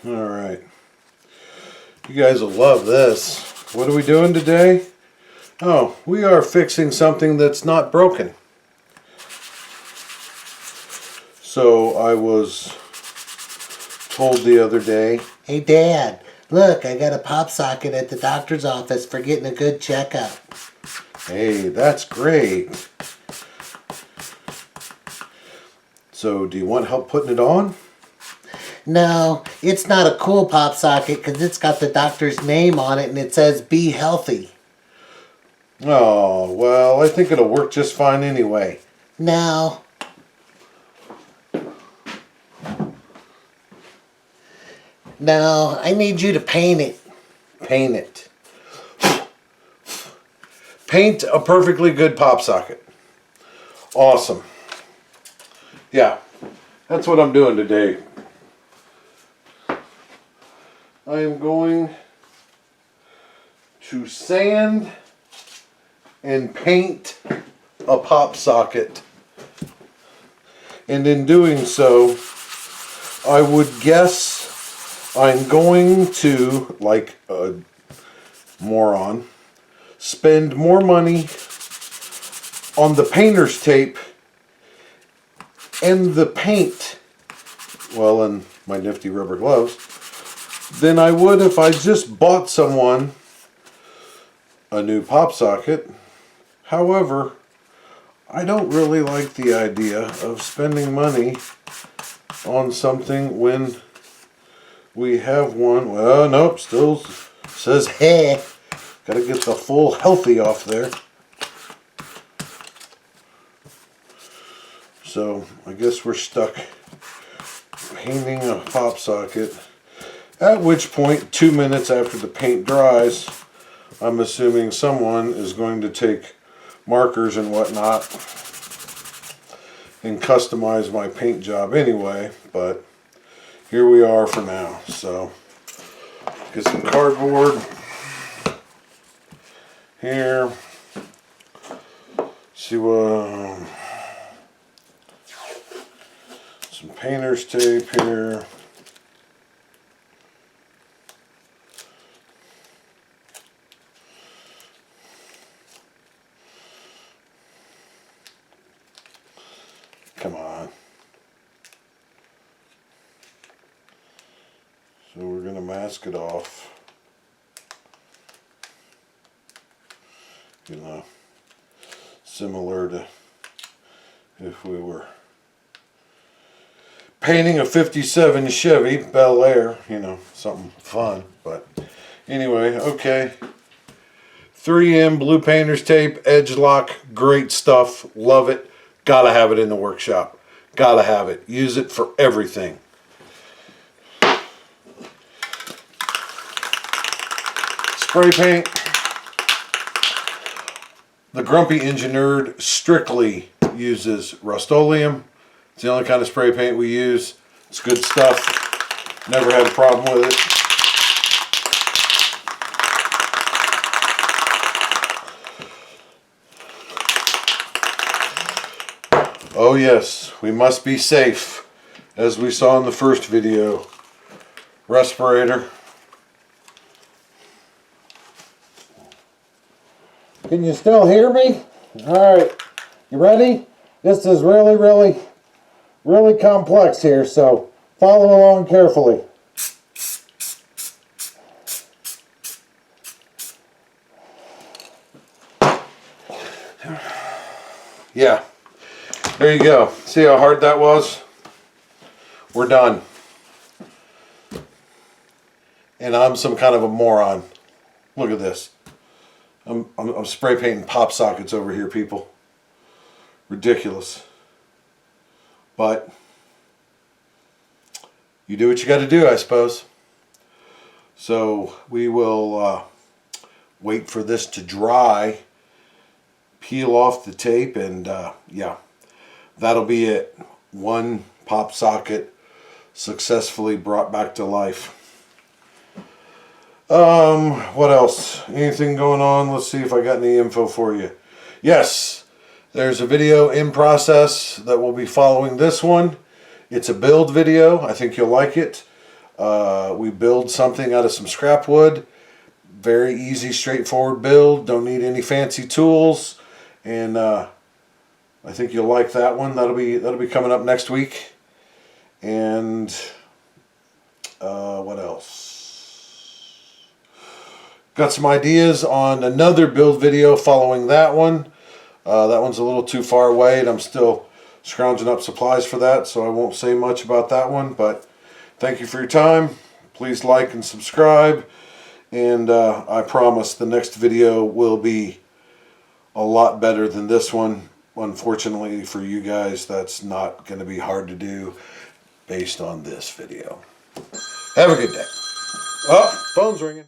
Alright. You guys will love this. What are we doing today? Oh, we are fixing something that's not broken. So I was told the other day, "Hey Dad, look, I got a pop socket at the doctor's office for getting a good checkup." hey, that's great. So do you want help putting it on? "No, it's not a cool pop socket because it's got the doctor's name on it and it says be healthy." Oh, well, I think it'll work just fine anyway. "No." "No, I need you to paint it." Paint it. Paint a perfectly good pop socket. Awesome. Yeah, that's what I'm doing today. I am going to sand and paint a pop socket. And in doing so, I would guess I'm going to, like a moron, spend more money on the painter's tape and the paint, well, and my nifty rubber gloves, than I would if I just bought someone a new pop socket. However, I don't really like the idea of spending money on something when we have one. Well, nope, still says hey. Gotta get the full healthy off there. So I guess we're stuck painting a pop socket. At which point, 2 minutes after the paint dries, I'm assuming someone is going to take markers and whatnot and customize my paint job anyway, but here we are for now. So get some cardboard here. See what some painter's tape here. Come on. So we're going to mask it off. You know, similar to if we were painting a 57 Chevy Bel Air, you know, something fun. But anyway, okay. 3M blue painter's tape, edge lock, great stuff, love it. Gotta have it in the workshop. Gotta have it. Use it for everything. Spray paint. The Grumpy Enginerd strictly uses Rust-Oleum. It's the only kind of spray paint we use. It's good stuff. Never had a problem with it. Oh yes, we must be safe, as we saw in the first video. Respirator. Can you still hear me? Alright, you ready? This is really complex here, so follow along carefully. Yeah, there you go. See how hard that was? We're done. And I'm some kind of a moron. Look at this. I'm spray painting pop sockets over here, people. Ridiculous. But you do what you got to do, I suppose. So we will wait for this to dry, peel off the tape, and yeah, that'll be it. One pop socket successfully brought back to life. What else? Anything going on? Let's see if I got any info for you. Yes, there's a video in process that will be following this one. It's a build video. I think you'll like it. We build something out of some scrap wood. Very easy, straightforward build. Don't need any fancy tools. And I think you'll like that one. That'll be coming up next week. And what else? Got some ideas on another build video following that one. That one's a little too far away, and I'm still scrounging up supplies for that, so I won't say much about that one. But thank you for your time. Please like and subscribe. And I promise the next video will be a lot better than this one. Unfortunately for you guys, that's not going to be hard to do based on this video. Have a good day. Oh, phone's ringing.